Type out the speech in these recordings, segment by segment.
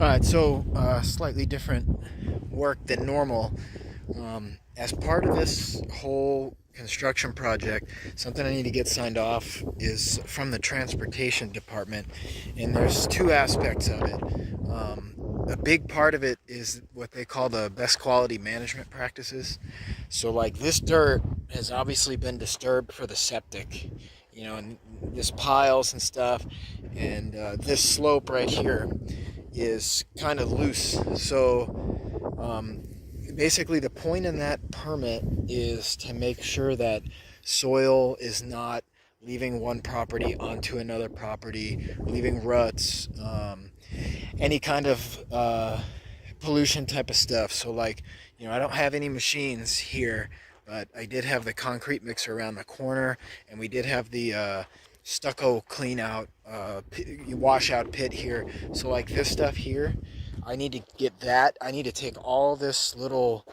Alright, so slightly different work than normal. As part of this whole construction project, something I need to get signed off is from the transportation department, and there's two aspects of it. A big part of it is what they call the best quality management practices. So, like, this dirt has obviously been disturbed for the septic, and this piles and stuff, and this slope right here is kind of loose. So basically, the point in that permit is to make sure that soil is not leaving one property onto another property, leaving ruts, any kind of pollution type of stuff. So, like, I don't have any machines here, but I did have the concrete mixer around the corner, and we did have the stucco clean out washout pit here. So, like, this stuff here, I need to get that. I need to take all this little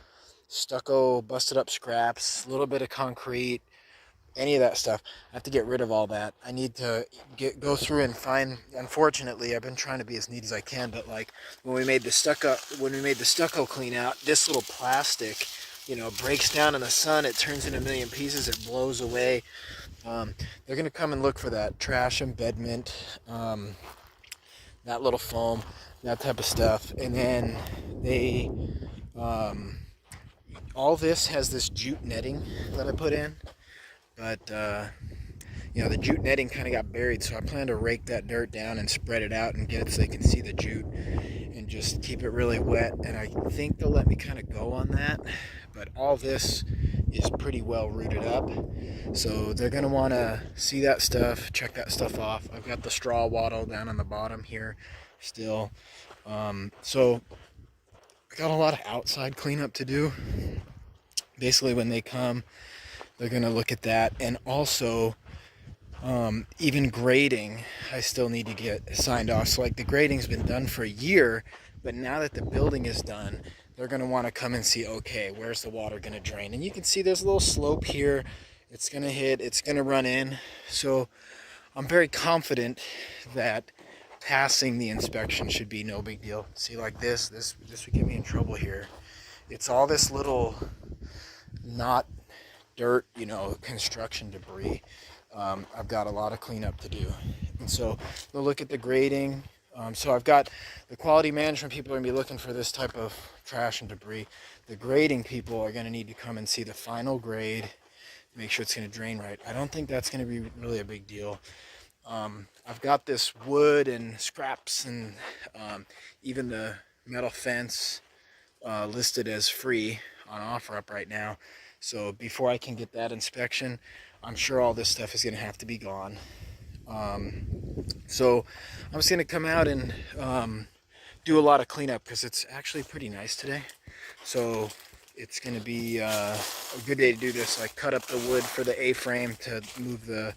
stucco busted up scraps, a little bit of concrete, any of that stuff. I have to get rid of all that. I need to go through and find. Unfortunately, I've been trying to be as neat as I can, but like when we made the stucco clean out, this little plastic, breaks down in the sun. It turns into a million pieces. It blows away. They're gonna come and look for that trash embedment, that little foam, that type of stuff, and then they. Um, all this has this jute netting that I put in, but the jute netting kind of got buried, so I plan to rake that dirt down and spread it out and get it so they can see the jute and just keep it really wet. And I think they'll let me kind of go on that, but all this is pretty well rooted up, so they're going to want to see that stuff, check that stuff off. I've got the straw wattle down on the bottom here still, so I got a lot of outside cleanup to do. Basically, when they come, they're going to look at that, and also even grading, I still need to get signed off. So, like, the grading's been done for a year, but now that the building is done, they're going to want to come and see, okay, where's the water going to drain? And you can see there's a little slope here. It's going to hit, it's going to run in. So I'm very confident that passing the inspection should be no big deal. See, like this would get me in trouble here. It's all this little, not dirt, construction debris. I've got a lot of cleanup to do. And so they'll look at the grading. So I've got the quality management people are going to be looking for this type of trash and debris. The grading people are going to need to come and see the final grade, make sure it's going to drain right. I don't think that's going to be really a big deal. I've got this wood and scraps and even the metal fence listed as free on OfferUp right now. So before I can get that inspection, I'm sure all this stuff is going to have to be gone. So I'm just going to come out and do a lot of cleanup because it's actually pretty nice today. So it's going to be a good day to do this. I cut up the wood for the A-frame to move the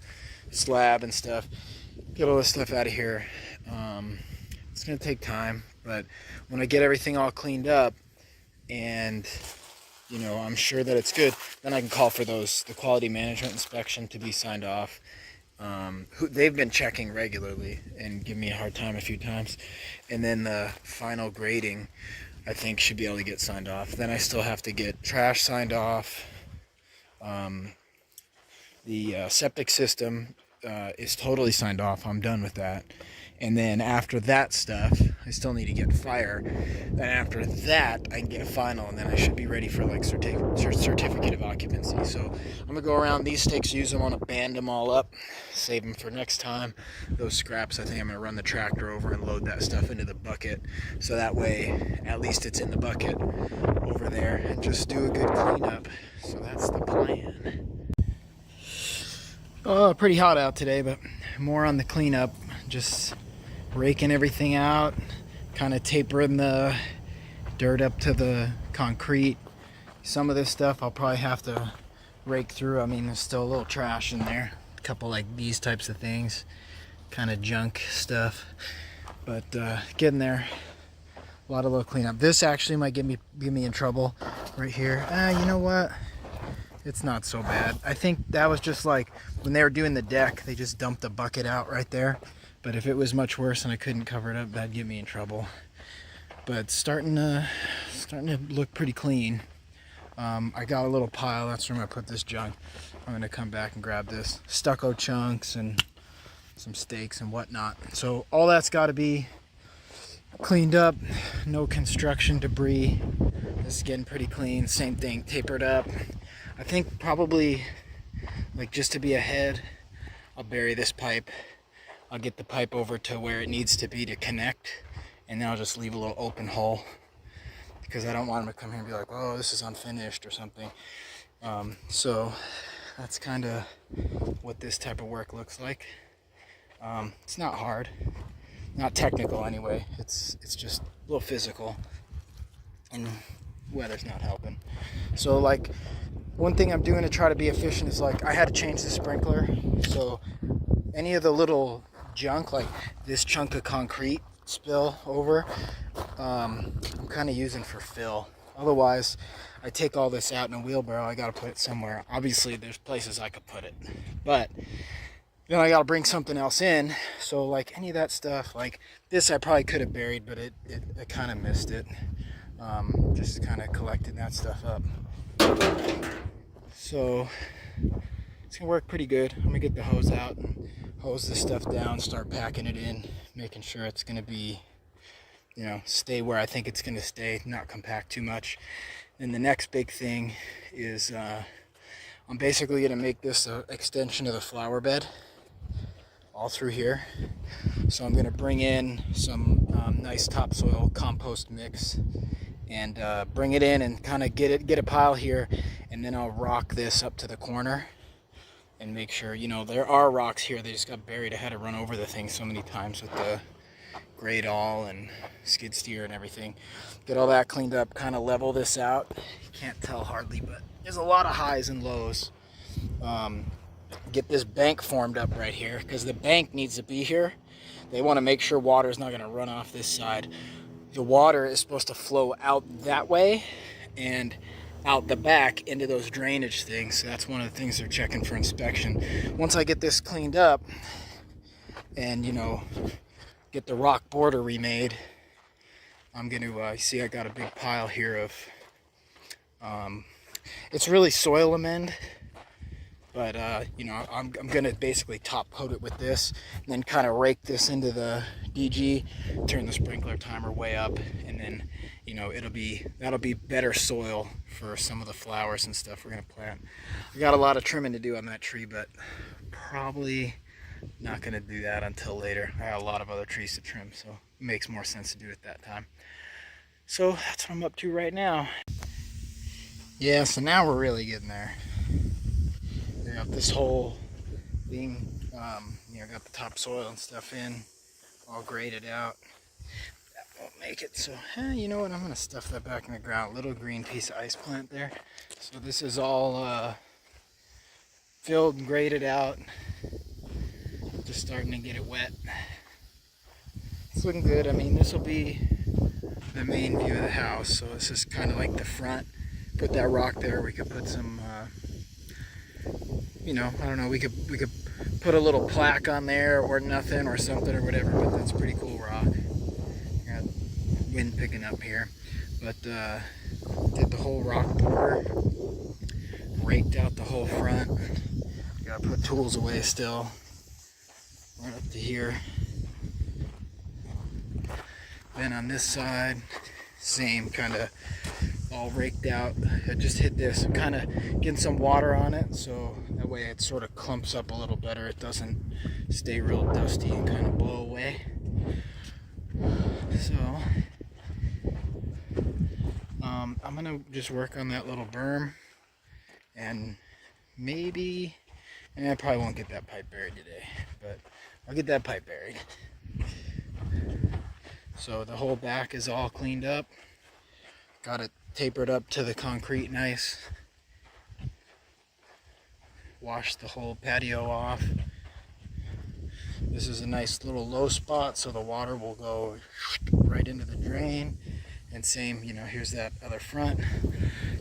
slab and stuff. Get all this stuff out of here. It's going to take time, but when I get everything all cleaned up and I'm sure that it's good, then I can call for the quality management inspection to be signed off. They've been checking regularly and give me a hard time a few times. And then the final grading, I think, should be able to get signed off. Then I still have to get trash signed off. The septic system is totally signed off. I'm done with that. And then after that stuff, I still need to get fire. Then after that, I can get final, and then I should be ready for like certificate of occupancy. So I'm gonna go around these sticks, use them, on to band them all up, save them for next time. Those scraps, I think I'm gonna run the tractor over and load that stuff into the bucket, so that way at least it's in the bucket over there, and just do a good cleanup. So that's the plan. Oh, pretty hot out today, but more on the cleanup. Just raking everything out, kind of tapering the dirt up to the concrete. Some of this stuff I'll probably have to rake through. I mean, there's still a little trash in there. A couple like these types of things, kind of junk stuff. But getting there. A lot of little cleanup. This actually might get me in trouble right here. You know what? It's not so bad. I think that was just like when they were doing the deck, they just dumped a bucket out right there. But if it was much worse and I couldn't cover it up, that'd get me in trouble. but it's starting to look pretty clean. I got a little pile, that's where I'm gonna put this junk. I'm gonna come back and grab this stucco chunks and some stakes and whatnot. So all that's got to be cleaned up, no construction debris. This is getting pretty clean. Same thing, tapered up. I think probably, like, just to be ahead, I'll bury this pipe. I'll get the pipe over to where it needs to be to connect, and then I'll just leave a little open hole, because I don't want them to come here and be like, oh, this is unfinished or something. So that's kind of what this type of work looks like. It's not hard, not technical anyway. It's just a little physical, and weather's not helping. So, like, one thing I'm doing to try to be efficient is, like, I had to change the sprinkler. So any of the little junk, like this chunk of concrete spill over, I'm kind of using for fill. Otherwise, I take all this out in a wheelbarrow. I got to put it somewhere. Obviously, there's places I could put it, but then I got to bring something else in. So, like, any of that stuff, like this, I probably could have buried, but I kind of missed it. Just kind of collecting that stuff up. So it's gonna work pretty good. I'm gonna get the hose out and hose this stuff down, start packing it in, making sure it's gonna be, you know, stay where I think it's gonna stay, not compact too much. And the next big thing is I'm basically gonna make this an extension of the flower bed all through here. So I'm gonna bring in some nice topsoil compost mix and bring it in and kind of get a pile here, and then I'll rock this up to the corner and make sure, you know, there are rocks here. They just got buried. I had to run over the thing so many times with the grade all and skid steer and everything. Get all that cleaned up, kind of level this out. You can't tell hardly, but there's a lot of highs and lows. Get this bank formed up right here, because the bank needs to be here. They want to make sure water is not going to run off this side. The water is supposed to flow out that way and out the back into those drainage things. So that's one of the things they're checking for inspection. Once I get this cleaned up and, you know, get the rock border remade, I'm going to see I got a big pile here of it's really soil amend, but you know, I'm going to basically top coat it with this and then kind of rake this into the DG, turn the sprinkler timer way up, and then, you know, that'll be better soil for some of the flowers and stuff we're going to plant. I got a lot of trimming to do on that tree, but probably not going to do that until later. I got a lot of other trees to trim, so it makes more sense to do it at that time. So that's what I'm up to right now. Yeah, so now we're really getting there. You know, this whole thing, you know, got the topsoil and stuff in, all graded out. That won't make it, so you know what, I'm gonna stuff that back in the ground. Little green piece of ice plant there. So this is all filled and graded out. Just starting to get it wet. It's looking good. I mean, this will be the main view of the house, so this is kind of like the front. Put that rock there. We could put some you know, I don't know, we could put a little plaque on there or nothing or something or whatever, but that's pretty cool rock. Got wind picking up here. But did the whole rock border, raked out the whole front. Gotta put tools away still. Right up to here. Then on this side, same, kind of all raked out. I just hit this, kind of getting some water on it, so that way it sort of clumps up a little better. It doesn't stay real dusty and kind of blow away. So I'm gonna just work on that little berm, and maybe, and I probably won't get that pipe buried today, but I'll get that pipe buried. So the whole back is all cleaned up. Got it tapered up to the concrete nice. Washed the whole patio off. This is a nice little low spot, so the water will go right into the drain. And same, you know, here's that other front.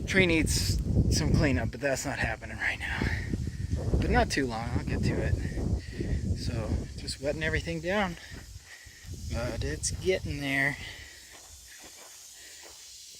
Tree needs some cleanup, but that's not happening right now. But not too long, I'll get to it. So just wetting everything down. But it's getting there.